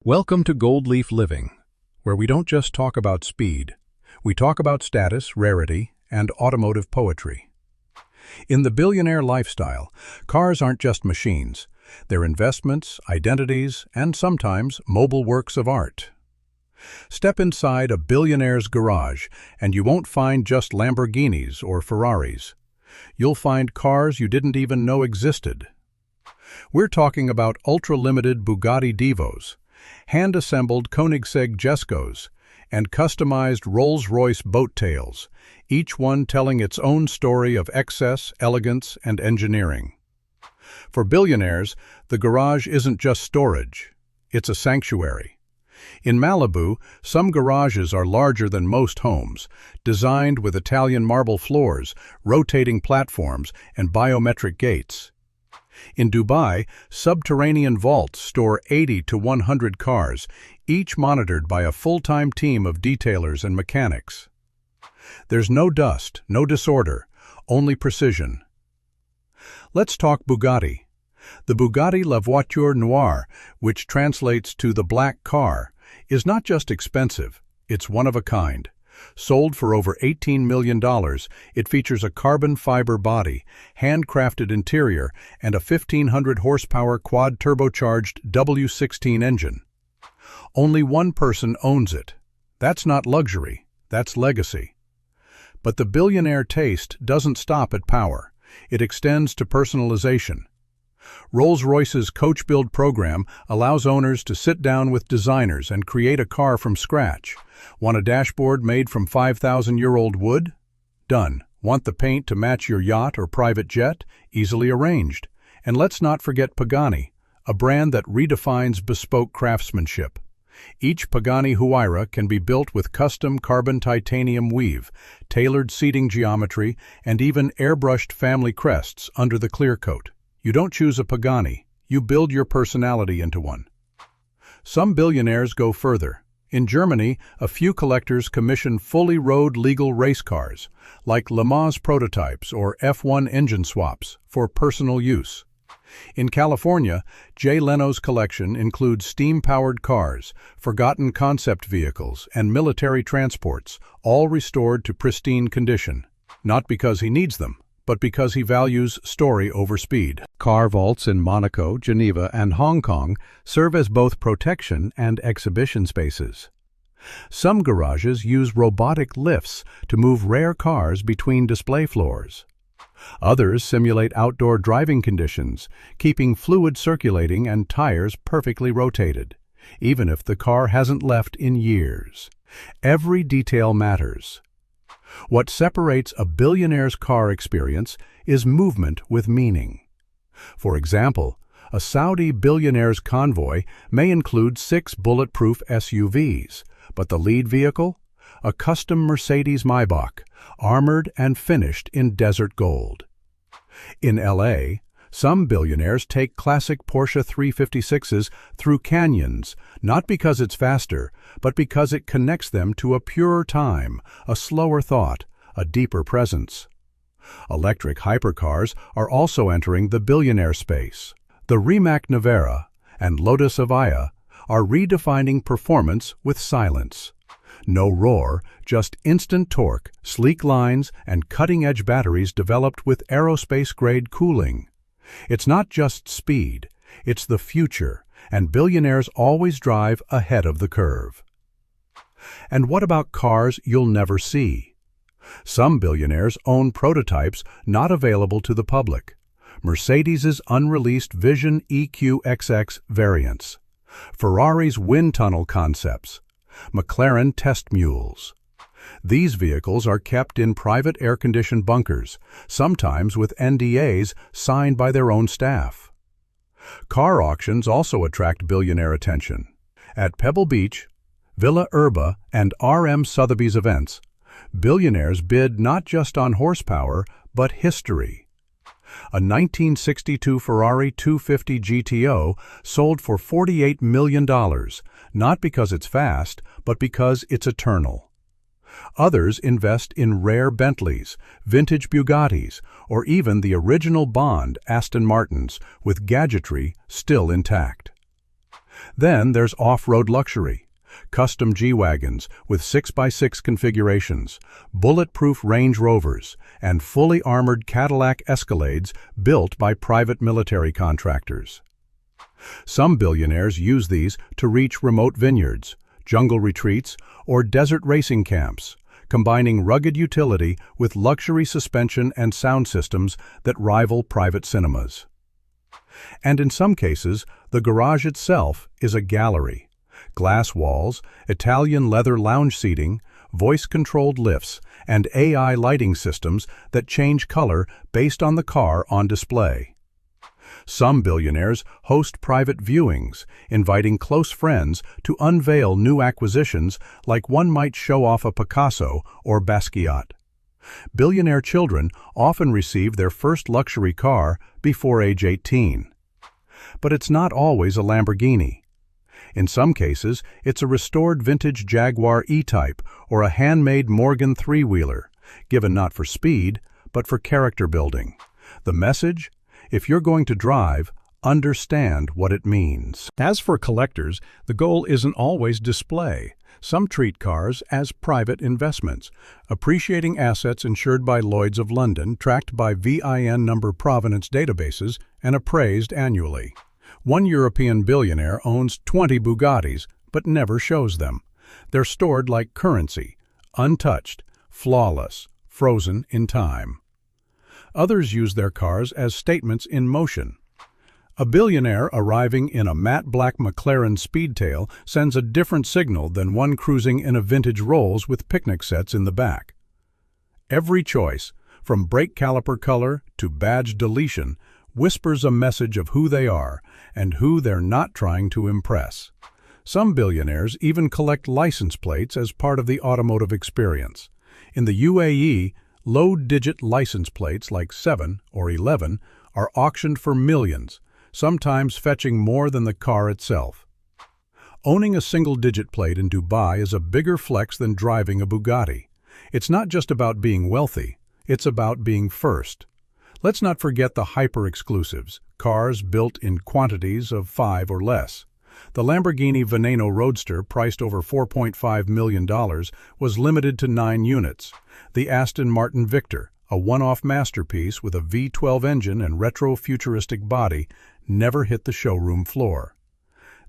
Welcome to Goldleaf Living, where we don't just talk about speed, we talk about status, rarity, and automotive poetry. In the billionaire lifestyle, cars aren't just machines. They're investments, identities, and sometimes mobile works of art. Step inside a billionaire's garage, and you won't find just Lamborghinis or Ferraris. You'll find cars you didn't even know existed. We're talking about ultra-limited Bugatti Divos, hand-assembled Koenigsegg Jescos, and customized Rolls-Royce Boat Tails, each one telling its own story of excess, elegance, and engineering. For billionaires, the garage isn't just storage, it's a sanctuary. In Malibu, some garages are larger than most homes, designed with Italian marble floors, rotating platforms, and biometric gates. In Dubai, subterranean vaults store 80 to 100 cars, each monitored by a full-time team of detailers and mechanics. There's no dust, no disorder, only precision. Let's talk Bugatti. The Bugatti La Voiture Noire, which translates to the black car, is not just expensive, it's one of a kind. Sold for over $18 million, it features a carbon fiber body, handcrafted interior, and a 1,500 horsepower quad-turbocharged W16 engine. Only one person owns it. That's not luxury, that's legacy. But the billionaire taste doesn't stop at power. It extends to personalization. Rolls-Royce's Coach Build program allows owners to sit down with designers and create a car from scratch. Want a dashboard made from 5,000-year-old wood? Done. Want the paint to match your yacht or private jet? Easily arranged. And let's not forget Pagani, a brand that redefines bespoke craftsmanship. Each Pagani Huayra can be built with custom carbon titanium weave, tailored seating geometry, and even airbrushed family crests under the clear coat. You don't choose a Pagani, you build your personality into one. Some billionaires go further. In Germany, a few collectors commission fully road legal race cars, like Le Mans prototypes or F1 engine swaps, for personal use. In California, Jay Leno's collection includes steam-powered cars, forgotten concept vehicles, and military transports, all restored to pristine condition. Not because he needs them, but because he values story over speed. Car vaults in Monaco, Geneva, and Hong Kong serve as both protection and exhibition spaces. Some garages use robotic lifts to move rare cars between display floors. Others simulate outdoor driving conditions, keeping fluid circulating and tires perfectly rotated, even if the car hasn't left in years. Every detail matters. What separates a billionaire's car experience is movement with meaning. For example, a Saudi billionaire's convoy may include 6 bulletproof SUVs, but the lead vehicle? A custom Mercedes-Maybach, armored and finished in desert gold. In LA, some billionaires take classic Porsche 356s through canyons, not because it's faster, but because it connects them to a purer time, a slower thought, a deeper presence. Electric hypercars are also entering the billionaire space. The Rimac Nevera and Lotus Avaya are redefining performance with silence. No roar, just instant torque, sleek lines, and cutting-edge batteries developed with aerospace-grade cooling. It's not just speed, it's the future, and billionaires always drive ahead of the curve. And what about cars you'll never see? Some billionaires own prototypes not available to the public. Mercedes' unreleased Vision EQXX variants, Ferrari's wind tunnel concepts, McLaren test mules. These vehicles are kept in private air-conditioned bunkers, sometimes with NDAs signed by their own staff. Car auctions also attract billionaire attention. At Pebble Beach, Villa Urba, and RM Sotheby's events, billionaires bid not just on horsepower, but history. A 1962 Ferrari 250 GTO sold for $48 million, not because it's fast, but because it's eternal. Others invest in rare Bentleys, vintage Bugattis, or even the original Bond Aston Martins with gadgetry still intact. Then there's off-road luxury. Custom G-Wagons with 6x6 configurations, bulletproof Range Rovers, and fully armored Cadillac Escalades built by private military contractors. Some billionaires use these to reach remote vineyards, jungle retreats, or desert racing camps, combining rugged utility with luxury suspension and sound systems that rival private cinemas. And in some cases, the garage itself is a gallery. Glass walls, Italian leather lounge seating, voice-controlled lifts, and AI lighting systems that change color based on the car on display. Some billionaires host private viewings, inviting close friends to unveil new acquisitions like one might show off a Picasso or Basquiat. Billionaire children often receive their first luxury car before age 18. But it's not always a Lamborghini. In some cases, it's a restored vintage Jaguar E-Type or a handmade Morgan three-wheeler, given not for speed, but for character building. The message? If you're going to drive, understand what it means. As for collectors, the goal isn't always display. Some treat cars as private investments, appreciating assets insured by Lloyd's of London, tracked by VIN number provenance databases, and appraised annually. One European billionaire owns 20 Bugattis, but never shows them. They're stored like currency, untouched, flawless, frozen in time. Others use their cars as statements in motion. A billionaire arriving in a matte black McLaren Speedtail sends a different signal than one cruising in a vintage Rolls with picnic sets in the back. Every choice, from brake caliper color to badge deletion, whispers a message of who they are and who they're not trying to impress. Some billionaires even collect license plates as part of the automotive experience. In the UAE, low-digit license plates like 7 or 11 are auctioned for millions, sometimes fetching more than the car itself. Owning a single-digit plate in Dubai is a bigger flex than driving a Bugatti. It's not just about being wealthy, it's about being first. Let's not forget the hyper-exclusives, cars built in quantities of 5 or less. The Lamborghini Veneno Roadster, priced over $4.5 million, was limited to 9 units. The Aston Martin Victor, a one-off masterpiece with a V12 engine and retro-futuristic body, never hit the showroom floor.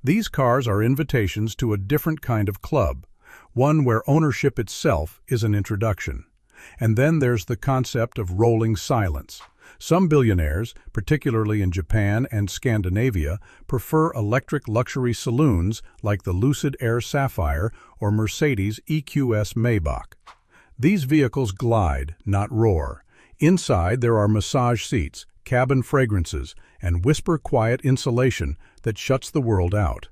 These cars are invitations to a different kind of club, one where ownership itself is an introduction. And then there's the concept of rolling silence. Some billionaires, particularly in Japan and Scandinavia, prefer electric luxury saloons like the Lucid Air Sapphire or Mercedes Maybach. These vehicles glide, not roar. Inside there are massage seats, cabin fragrances, and whisper-quiet insulation that shuts the world out.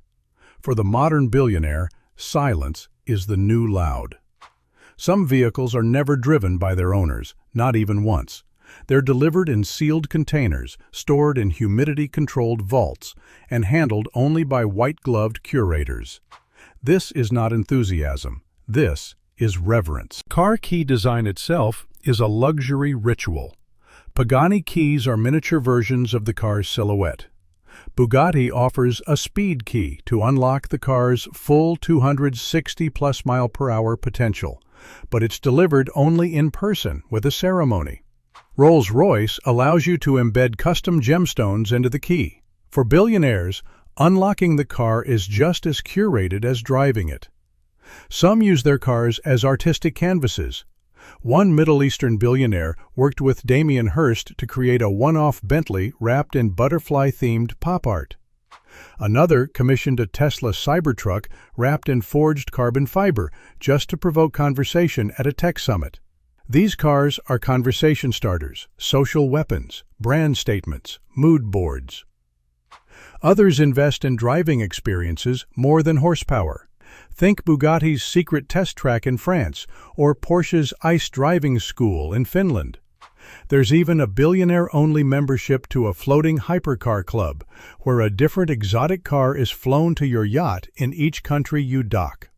For the modern billionaire, silence is the new loud. Some vehicles are never driven by their owners, not even once. They're delivered in sealed containers, stored in humidity-controlled vaults, and handled only by white-gloved curators. This is not enthusiasm. This is reverence. Car key design itself is a luxury ritual. Pagani keys are miniature versions of the car's silhouette. Bugatti offers a speed key to unlock the car's full 260+ mile-per-hour potential, but it's delivered only in person with a ceremony. Rolls-Royce allows you to embed custom gemstones into the key. For billionaires, unlocking the car is just as curated as driving it. Some use their cars as artistic canvases. One Middle Eastern billionaire worked with Damien Hirst to create a one-off Bentley wrapped in butterfly-themed pop art. Another commissioned a Tesla Cybertruck wrapped in forged carbon fiber just to provoke conversation at a tech summit. These cars are conversation starters, social weapons, brand statements, mood boards. Others invest in driving experiences more than horsepower. Think Bugatti's secret test track in France or Porsche's ICE driving school in Finland. There's even a billionaire-only membership to a floating hypercar club, where a different exotic car is flown to your yacht in each country you dock.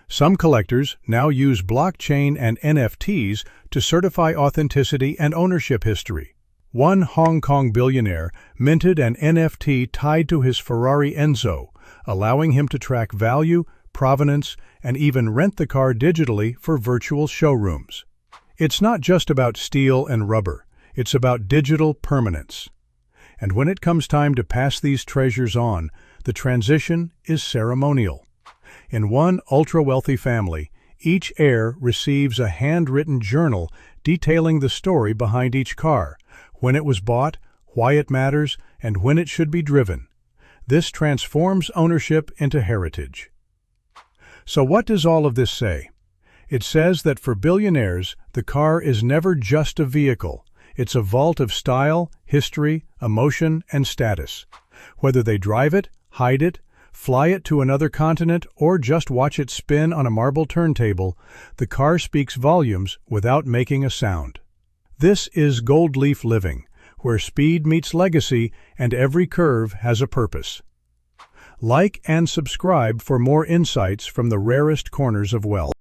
Some collectors now use blockchain and NFTs to certify authenticity and ownership history. One Hong Kong billionaire minted an NFT tied to his Ferrari Enzo, allowing him to track value, provenance, and even rent the car digitally for virtual showrooms. It's not just about steel and rubber, it's about digital permanence. And when it comes time to pass these treasures on, the transition is ceremonial. In one ultra-wealthy family, each heir receives a handwritten journal detailing the story behind each car, when it was bought, why it matters, and when it should be driven. This transforms ownership into heritage. So what does all of this say? It says that for billionaires, the car is never just a vehicle. It's a vault of style, history, emotion, and status. Whether they drive it, hide it, fly it to another continent, or just watch it spin on a marble turntable, the car speaks volumes without making a sound. This is Goldleaf Living, where speed meets legacy and every curve has a purpose. Like and subscribe for more insights from the rarest corners of wealth.